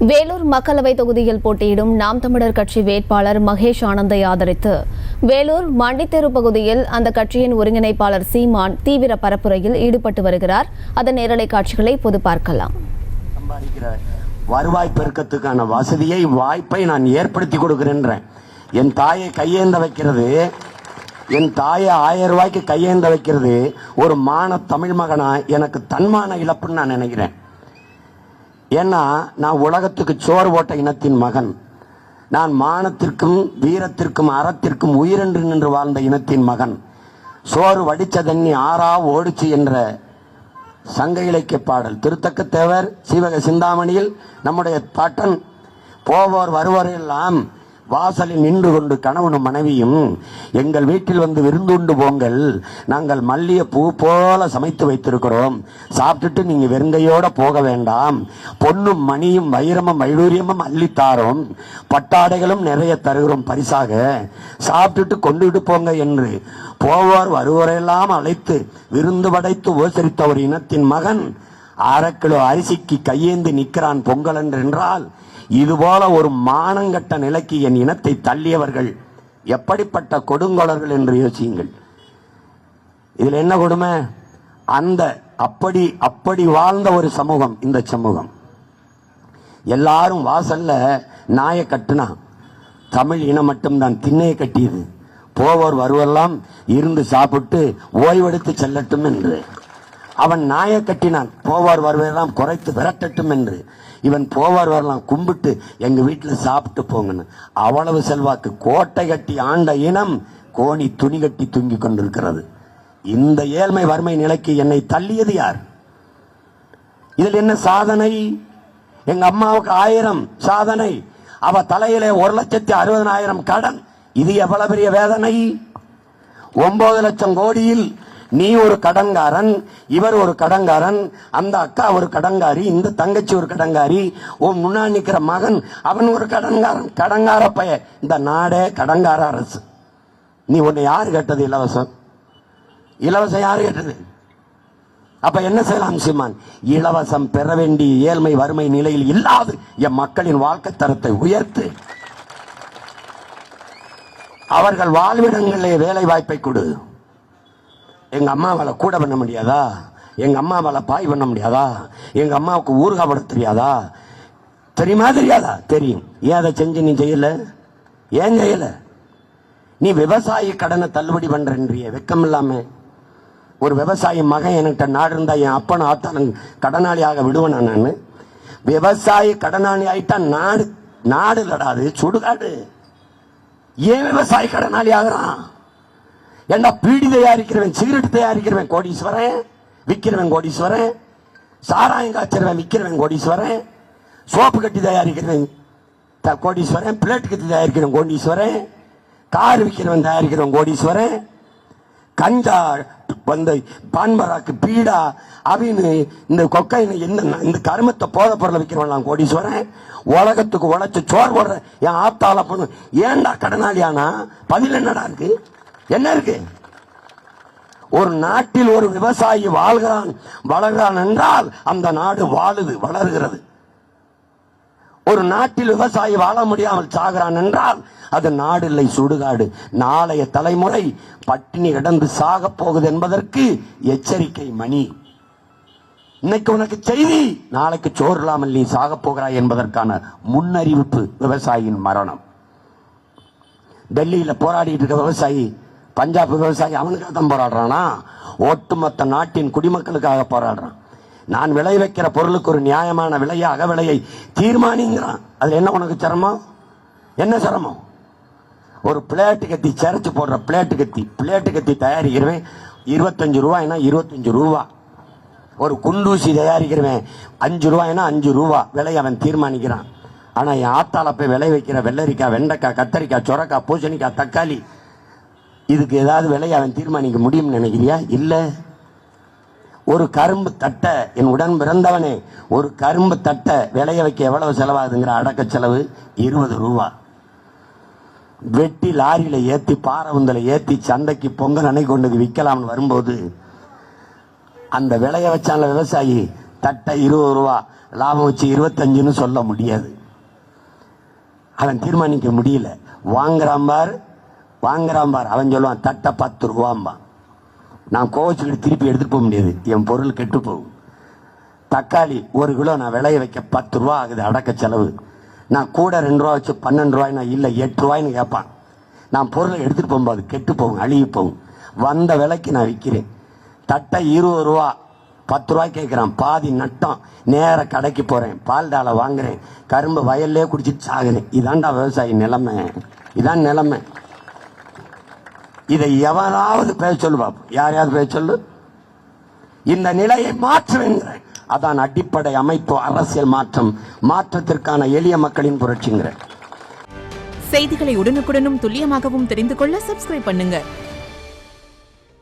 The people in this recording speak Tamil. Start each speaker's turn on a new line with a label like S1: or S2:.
S1: வேலூர் மக்களவை தொகுதியில் போட்டியிடும் நாம் தமிழர் கட்சி வேட்பாளர் மகேஷ் ஆனந்தை ஆதரித்து வேலூர் மண்டித்தெரு பகுதியில் அந்த கட்சியின் ஒருங்கிணைப்பாளர் சீமான் தீவிர பரப்புரையில் ஈடுபட்டு வருகிறார். அதன் நேரலை காட்சிகளை பொது பார்க்கலாம்.
S2: வருவாய் பெருக்கத்துக்கான வசதியை வாய்ப்பை நான் ஏற்படுத்தி கொடுக்கிறேன். என் தாயை கையேந்த வைக்கிறது, என் தாயை 1000 ரூபாய்க்கு கையேந்த வைக்கிறது ஒரு மான தமிழ் மகனா எனக்கு தன்மான இழப்புன்னு நான் நினைக்கிறேன். ஏன்னா நான் உலகத்துக்கு சோறு போட்ட இனத்தின் மகன். நான் மானத்திற்கும் வீரத்திற்கும் அறத்திற்கும் உயிரென்று நின்று வாழ்ந்த இனத்தின் மகன். சோறு வடிச்ச தண்ணி ஆறா ஓடிச்சு என்ற சங்க இலக்கிய பாடல் திருத்தக்க தேவர் சீவக சிந்தாமணியில் நம்முடைய பாட்டன் போவோர் வருவோரெல்லாம் வாசலில் நின்று கொண்டு கணவனும் மனைவியும் எங்கள் வீட்டில் வந்து விருந்துண்டு போங்கள், நாங்கள் மல்லிய பூ போல சமைத்து வைத்திருக்கிறோம், சாப்பிட்டுட்டு நீங்க வெறுங்கையோட போக வேண்டாம், பொன்னும் மணியும் வைரமும் வைடூரியமும் அள்ளித்தாரோம், பட்டாடைகளும் நிறைய தருகிறோம் பரிசாக, சாப்பிட்டுட்டு கொண்டுவிட்டு போங்க என்று போவோர் வருவோரெல்லாம் அழைத்து விருந்து படைத்து உபசரித்த ஒரு இனத்தின் மகன் 1/2 கிலோ அரிசிக்கு கையேந்து நிற்கிறான் பொங்கல் என்றால், இதுபோல ஒரு மானங்கட்ட நிலைக்கு என் இனத்தை தள்ளியவர்கள் எப்படிப்பட்ட கொடுங்கோளர்கள் என்று யோசியுங்கள். இதுல என்ன கொடுமை? அந்த அப்படி வாழ்ந்த ஒரு சமூகம் இந்த சமூகம். எல்லாரும் வாசல்ல நாயை கட்டுனா, தமிழ் இனம் மட்டும்தான் திண்ணையை கட்டியது. போவோர் வருவெல்லாம் இருந்து சாப்பிட்டு ஓய்வெடுத்து செல்லட்டும் என்று அவன் நாயை கட்டினான். போவார் வருவெல்லாம் குறைத்து விரட்டட்டும் என்று இவன் போவார் வரலாம் கும்பிட்டு எங்க வீட்டில் சாப்பிட்டு போங்கன்னு. அவ்வளவு செல்வாக்கு. கோட்டை கட்டி ஆண்ட இனம் கோணி துணி கட்டி தூங்கி கொண்டிருக்கிறது. இந்த ஏழ்மை வறுமை நிலைக்கு என்னை தள்ளியது யார்? இதில் என்ன சாதனை? எங்க அம்மாவுக்கு 1000 சாதனை, அவ தலையிலே 1,60,60,000 கடன். இது எவ்வளவு பெரிய வேதனை? 9 லட்சம் கோடியில் நீ ஒரு கடன்காரன், இவர் ஒரு கடன்காரன், அந்த அக்கா ஒரு கடன்காரி, இந்த தங்கச்சி ஒரு கடன்காரி, உன் முன்னாடி நிக்கிற மகன் அவன் ஒரு கடன்காரன். கடன்கார பைய. இந்த நாடே கடன்கார அரசு. நீ உன்னை யாரு கேட்டது இலவசம்? இலவசம் யாரு கேட்டது? அப்ப என்ன செய்யலாம் சீமான்? இலவசம் பெற வேண்டிய ஏழ்மை வறுமை நிலையில் இல்லாது என் மக்களின் வாழ்க்கை தரத்தை உயர்த்து, அவர்கள் வாழ்விடங்களிலே வேலை வாய்ப்பை கொடு. எங்க அம்மாவால கூட பண்ண முடியாதா? எங்க அம்மாவால பாய் பண்ண முடியாதா? எங்க அம்மாவுக்கு ஊறுகாய் போட தெரியாதா? தெரியுமா தெரியாதா? தெரியும். ஏன் அதை செஞ்சு நீ செய்யல? ஏன் செய்யல? நீ விவசாயி கடனை தள்ளுபடி பண்றிய வெக்கம் இல்லாம. ஒரு விவசாயி மகன் என்கிட்ட நாடு இருந்தா என் அப்பனும் ஆத்தானும் கடனாளியாக விடுவேன் நான். விவசாயி கடனாளி ஆயிட்டா நாடு லடாது சுடுகாடு. ஏன் விவசாயி கடனாளி ஆகிறான்? ஏண்டா பீடி தயாரிக்கிறவன், சிகரெட் தயாரிக்கிறவன் கோடீஸ்வரன், விற்கிறவன் கோடீஸ்வரன், சாராயம் காய்ச்சறவன் விற்கிறவன் கோடீஸ்வரன், சோப்பு கட்டி தயாரிக்கிறவன் கோடீஸ்வரன், பிளேட் கட்டி தயாரிக்கிறவன் கோடீஸ்வரன், கார் விற்கிறவன் தயாரிக்கிறவன் கோடீஸ்வரன், கஞ்சா வந்து பான்பராக்கு பீடா அப்படின்னு இந்த கொக்கைன்னு இந்த கருமத்தை போத பொருளை விற்கிறவன் கோடீஸ்வரன். உலகத்துக்கு உழைச்சு சோறு போடுற என் ஆத்தால பொண்ணு ஏண்டா கடனாளியானா? பதில் என்னடா இருக்கு? என்ன இருக்கு? ஒரு நாட்டில் ஒரு விவசாயி வாழ்கிறான் வளர்கிறான் என்றால் அந்த நாடு வளர்கிறது. ஒரு நாட்டில் விவசாயி வாழ முடியாமல் சாகிறான் என்றால் அது நாடு இல்லை, சுடுகாடு. நாளைய தலைமுறை பட்டினி கிடந்து சாக போகுது என்பதற்கு எச்சரிக்கை மணி. இன்னைக்கு உனக்கு செய்தி, நாளைக்கு சோறு இல்லாமல் நீ சாக போகிறாய் என்பதற்கான முன்னறிவிப்பு. விவசாயியின் மரணம். டெல்லியில போராடிட்டு இருக்க விவசாயி, பஞ்சாப் விவசாயி அவனுக்காக தான் போராடுறானா? ஒட்டுமொத்த நாட்டின் குடிமக்களுக்காக போராடுறான். நான் விளை வைக்கிற பொருளுக்கு ஒரு நியாயமான விலையை அகவிலையை தீர்மானிங்கிறான். அதுல என்ன உனக்கு சிரமம்? என்ன சிரமம்? ஒரு பிளேட்டு கத்தி சிரைச்சு போடுற பிளேட்டு கத்தி தயாரிக்கிறவன் 25 ரூபாய்னா 25 ரூபா. ஒரு குண்டூசி தயாரிக்கிறவன் 5 ரூபாய்னா 5 ரூபா விலை அவன் தீர்மானிக்கிறான். ஆனா என் ஆத்தால போய் விளை வைக்கிற வெள்ளரிக்காய், வெண்டைக்காய், கத்தரிக்காய், சொரக்காய், பூசணிக்காய், தக்காளி, இதுக்கு ஏதாவது விலையை அவன் தீர்மானிக்க முடியும் நினைக்கிறியா? இல்ல. ஒரு கரும்பு தட்டை, என் உடன் பிறந்தவனே, ஒரு கரும்பு தட்டை விளைய வைக்க எவ்வளவு செலவாகுதுங்கிற அடக்க செலவு 20 ரூபா. வெட்டி லாரியில ஏத்தி பாரவுந்தல ஏத்தி சந்தைக்கு பொங்கல் அன்னைக்கு கொண்டு விற்கலாம்னு வரும்போது அந்த விளைய வச்சால விவசாயி தட்டை 20 ரூபா லாபம் வச்சு 25ன்னு சொல்ல முடியாது. அவன் தீர்மானிக்க முடியல. வாங்குறான் பார் அவன் சொல்லுவான் தட்டை 10 ரூபாம்பா. நான் கோவச்சுக்கிட்டு திருப்பி எடுத்துட்டு போக முடியாது, என் பொருள் கெட்டு போகும். தக்காளி 1 கிலோ நான் விளைய வைக்க 10 ரூபா ஆகுது அடக்க செலவு. நான் கூட 2 ரூபா வச்சு 12 ரூபாய், நான் இல்லை 8 ரூபாய்ன்னு கேட்பான். நான் பொருளை எடுத்துட்டு போகும்போது கெட்டு போகும், அழுகி போகும். வந்த விலைக்கு நான் விற்கிறேன். தட்டை 20 ரூபா 10 ரூபாய் கேட்குறான். பாதி நட்டம். நேர கடைக்கு போறேன், பால் டாலை வாங்குறேன், கரும்பு வயல்லே குடிச்சிட்டு சாகுறேன். இதான்டா விவசாயி நிலைமை, இதான் நிலைமை. இதை எவனாவது பேச சொல்லு பாப்போம், யாரையாவது பேச சொல்லு. இந்த நிலையை மாற்றுவேங்கிறேன். அதான் அடிப்படை அமைப்பு, அரசியல் மாற்றம், மாற்றத்திற்கான எளிய மக்களின் புரட்சிங்கிற.
S3: செய்திகளை உடனுக்குடனும் துல்லியமாகவும் தெரிந்து கொள்ள சப்ஸ்கிரைப் பண்ணுங்க.